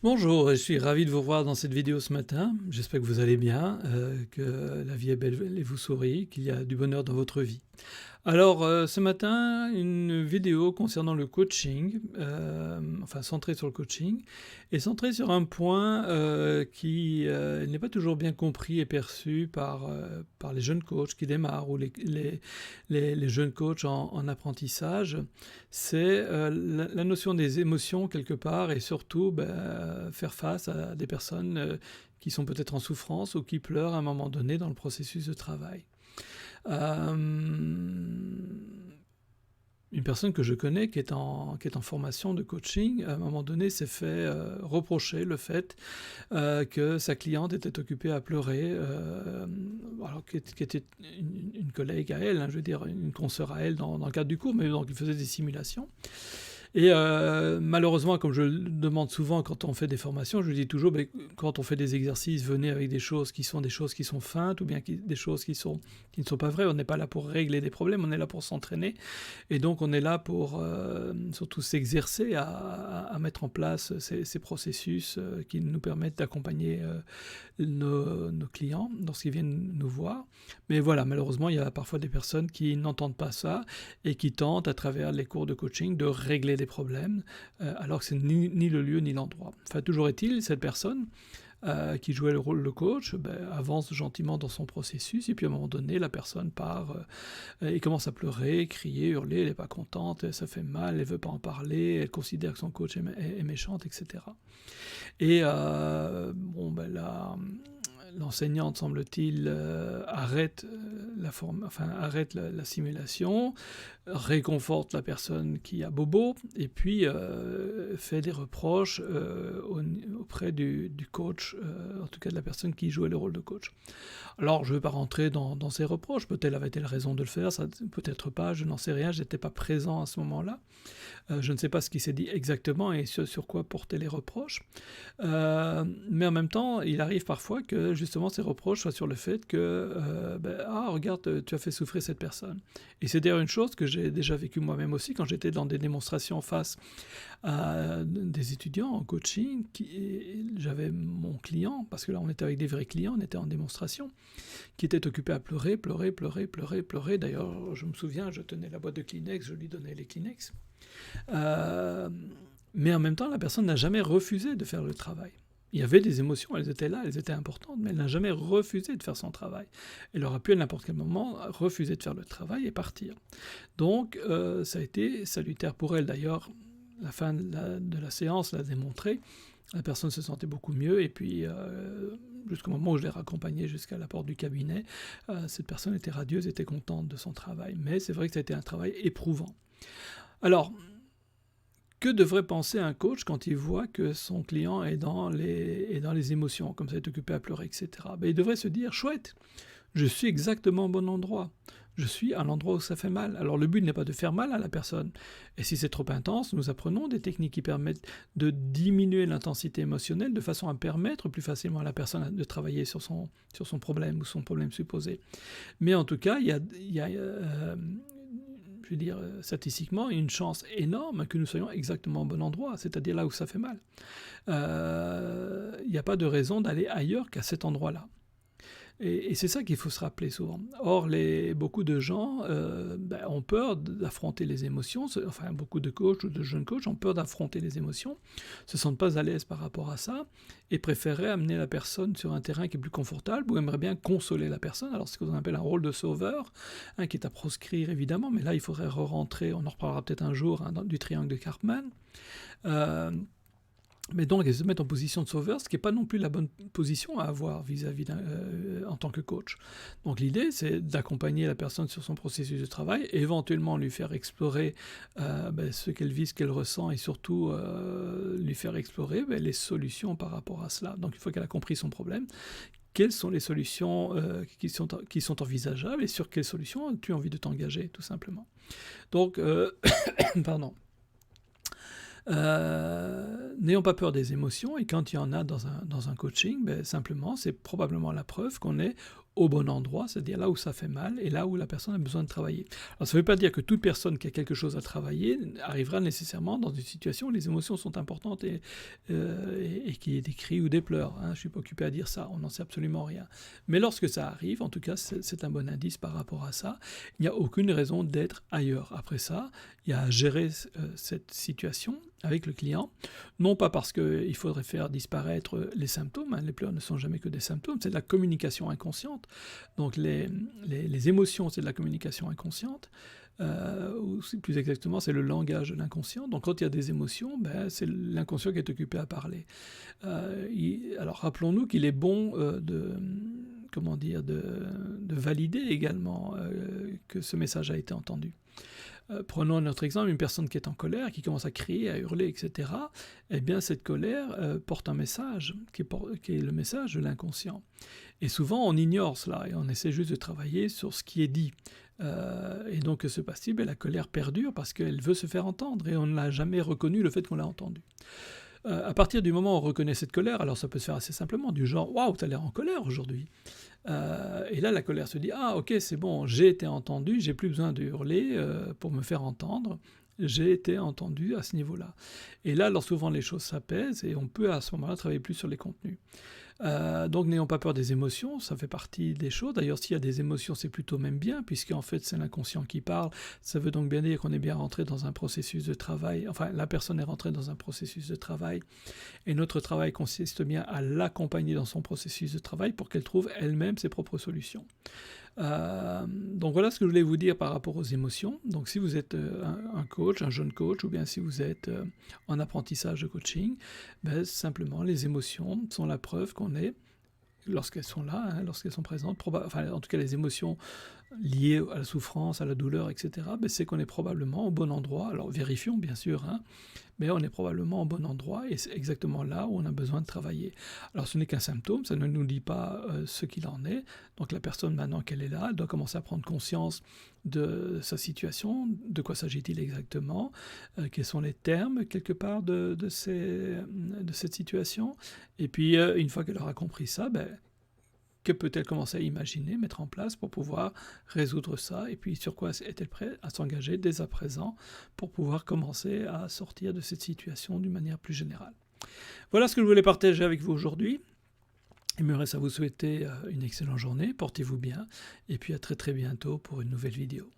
Bonjour, je suis ravi de vous revoir dans cette vidéo ce matin. J'espère que vous allez bien, que la vie est belle et vous sourit, qu'il y a du bonheur dans votre vie. Alors, ce matin, une vidéo concernant le coaching, enfin centrée sur le coaching, et centrée sur un point qui n'est pas toujours bien compris et perçu par les jeunes coachs qui démarrent ou les jeunes coachs en apprentissage. C'est la notion des émotions quelque part et surtout faire face à des personnes qui sont peut-être en souffrance ou qui pleurent à un moment donné dans le processus de travail. Une personne que je connais qui est en formation de coaching, à un moment donné, s'est fait reprocher le fait que sa cliente était occupée à pleurer, alors qui était une collègue à elle, je veux dire une consoeur à elle dans le cadre du cours, mais donc il faisait des simulations. Et malheureusement, comme je le demande souvent quand on fait des formations, je dis toujours, quand on fait des exercices, venez avec des choses qui sont feintes ou bien des choses qui ne sont pas vraies. On n'est pas là pour régler des problèmes, on est là pour s'entraîner. Et donc on est là pour surtout s'exercer à mettre en place ces processus qui nous permettent d'accompagner nos clients lorsqu'ils viennent nous voir. Mais voilà, malheureusement, il y a parfois des personnes qui n'entendent pas ça et qui tentent, à travers les cours de coaching, de régler des problèmes, alors que c'est ni le lieu ni l'endroit. Enfin, toujours est-il, cette personne qui jouait le rôle de coach avance gentiment dans son processus, et puis à un moment donné, la personne part et commence à pleurer, crier, hurler, elle n'est pas contente, ça fait mal, elle ne veut pas en parler, elle considère que son coach est méchante, etc. Et l'enseignante, semble-t-il, arrête la simulation, réconforte la personne qui a bobo, et puis fait des reproches auprès du coach, en tout cas de la personne qui jouait le rôle de coach. Alors, je ne vais pas rentrer dans ces reproches, peut-être avait-elle raison de le faire, ça, peut-être pas, je n'en sais rien, je n'étais pas présent à ce moment-là. Je ne sais pas ce qui s'est dit exactement et sur quoi portaient les reproches. Mais en même temps, il arrive parfois que justement ces reproches soient sur le fait que regarde, tu as fait souffrir cette personne. Et c'est d'ailleurs une chose que j'ai déjà vécue moi-même aussi quand j'étais dans des démonstrations face à des étudiants en coaching. J'avais mon client, parce que là on était avec des vrais clients, on était en démonstration, qui était occupé à pleurer. D'ailleurs, je me souviens, je tenais la boîte de Kleenex, je lui donnais les Kleenex. Mais en même temps, la personne n'a jamais refusé de faire le travail. Il y avait des émotions, elles étaient là, elles étaient importantes, mais elle n'a jamais refusé de faire son travail. Elle aurait pu à n'importe quel moment refuser de faire le travail et partir. Donc, ça a été salutaire pour elle. D'ailleurs, la fin de la séance l'a démontré. La personne se sentait beaucoup mieux, et puis jusqu'au moment où je l'ai raccompagnée jusqu'à la porte du cabinet, cette personne était radieuse, était contente de son travail. Mais c'est vrai que ça a été un travail éprouvant. Alors, que devrait penser un coach quand il voit que son client est dans les émotions, comme ça, est occupé à pleurer, etc. Il devrait se dire, chouette, je suis exactement au bon endroit. Je suis à l'endroit où ça fait mal. Alors le but n'est pas de faire mal à la personne. Et si c'est trop intense, nous apprenons des techniques qui permettent de diminuer l'intensité émotionnelle de façon à permettre plus facilement à la personne de travailler sur son problème ou son problème supposé. Mais en tout cas, il y a je veux dire, statistiquement, une chance énorme que nous soyons exactement au bon endroit, c'est-à-dire là où ça fait mal. Il n'y a pas de raison d'aller ailleurs qu'à cet endroit-là. Et c'est ça qu'il faut se rappeler souvent. Or, beaucoup de gens ont peur d'affronter les émotions, enfin beaucoup de coachs ou de jeunes coachs ont peur d'affronter les émotions, se sentent pas à l'aise par rapport à ça, et préféreraient amener la personne sur un terrain qui est plus confortable, ou aimeraient bien consoler la personne. Alors c'est ce qu'on appelle un rôle de sauveur, qui est à proscrire évidemment, mais là il faudrait re-rentrer, on en reparlera peut-être un jour, du triangle de Karpman. Mais donc, ils se mettent en position de sauveur, ce qui n'est pas non plus la bonne position à avoir vis-à-vis en tant que coach. Donc l'idée, c'est d'accompagner la personne sur son processus de travail, éventuellement lui faire explorer ce qu'elle vit, ce qu'elle ressent, et surtout lui faire explorer les solutions par rapport à cela. Donc il faut qu'elle ait compris son problème. Quelles sont les solutions qui sont envisageables, et sur quelles solutions as-tu envie de t'engager, tout simplement. Donc, pardon. N'ayons pas peur des émotions, et quand il y en a dans un coaching, simplement c'est probablement la preuve qu'on est au bon endroit, c'est-à-dire là où ça fait mal et là où la personne a besoin de travailler. Alors ça ne veut pas dire que toute personne qui a quelque chose à travailler arrivera nécessairement dans une situation où les émotions sont importantes et qu'il y ait des cris ou des pleurs. Hein. Je ne suis pas occupé à dire ça, on n'en sait absolument rien. Mais lorsque ça arrive, en tout cas c'est un bon indice par rapport à ça, il n'y a aucune raison d'être ailleurs. Après ça, il y a à gérer cette situation avec le client, non pas parce qu'il faudrait faire disparaître les symptômes, hein, les pleurs ne sont jamais que des symptômes, c'est de la communication inconsciente, donc les émotions c'est de la communication inconsciente, ou plus exactement c'est le langage de l'inconscient, donc quand il y a des émotions, ben, c'est l'inconscient qui est occupé à parler. Alors rappelons-nous qu'il est bon comment dire, de valider également que ce message a été entendu. Prenons un autre exemple, une personne qui est en colère, qui commence à crier, à hurler, etc. Eh bien, cette colère porte un message, qui est le message de l'inconscient. Et souvent, on ignore cela, et on essaie juste de travailler sur ce qui est dit. Et donc, que se passe-t-il? La colère perdure parce qu'elle veut se faire entendre, et on ne l'a jamais reconnu le fait qu'on l'a entendue. À partir du moment où on reconnaît cette colère, alors ça peut se faire assez simplement, du genre « Waouh, t'as l'air en colère aujourd'hui !» Et là, la colère se dit « Ah, ok, c'est bon, j'ai été entendu, j'ai plus besoin de hurler pour me faire entendre, j'ai été entendu à ce niveau-là. » Et là, alors souvent, les choses s'apaisent et on peut à ce moment-là travailler plus sur les contenus. Donc n'ayons pas peur des émotions, ça fait partie des choses. D'ailleurs, s'il y a des émotions, c'est plutôt même bien, puisqu'en fait c'est l'inconscient qui parle. Ça veut donc bien dire qu'on est bien rentré dans un processus de travail, enfin la personne est rentrée dans un processus de travail, et notre travail consiste bien à l'accompagner dans son processus de travail pour qu'elle trouve elle-même ses propres solutions. Donc voilà ce que je voulais vous dire par rapport aux émotions. Donc si vous êtes un coach, un jeune coach, ou bien si vous êtes en apprentissage de coaching, ben, simplement les émotions sont la preuve qu'on est, lorsqu'elles sont là, hein, lorsqu'elles sont présentes, enfin en tout cas les émotions liées à la souffrance, à la douleur, etc., ben, c'est qu'on est probablement au bon endroit. Alors vérifions bien sûr, hein, mais on est probablement au bon endroit et c'est exactement là où on a besoin de travailler. Alors ce n'est qu'un symptôme, ça ne nous dit pas ce qu'il en est. Donc la personne, maintenant qu'elle est là, elle doit commencer à prendre conscience de sa situation, de quoi s'agit-il exactement, quels sont les termes quelque part de cette situation, et puis une fois qu'elle aura compris ça, ben, que peut-elle commencer à imaginer, mettre en place pour pouvoir résoudre ça, et puis sur quoi est-elle prête à s'engager dès à présent pour pouvoir commencer à sortir de cette situation d'une manière plus générale. Voilà ce que je voulais partager avec vous aujourd'hui. Il me reste à vous souhaiter une excellente journée, portez-vous bien, et puis à très très bientôt pour une nouvelle vidéo.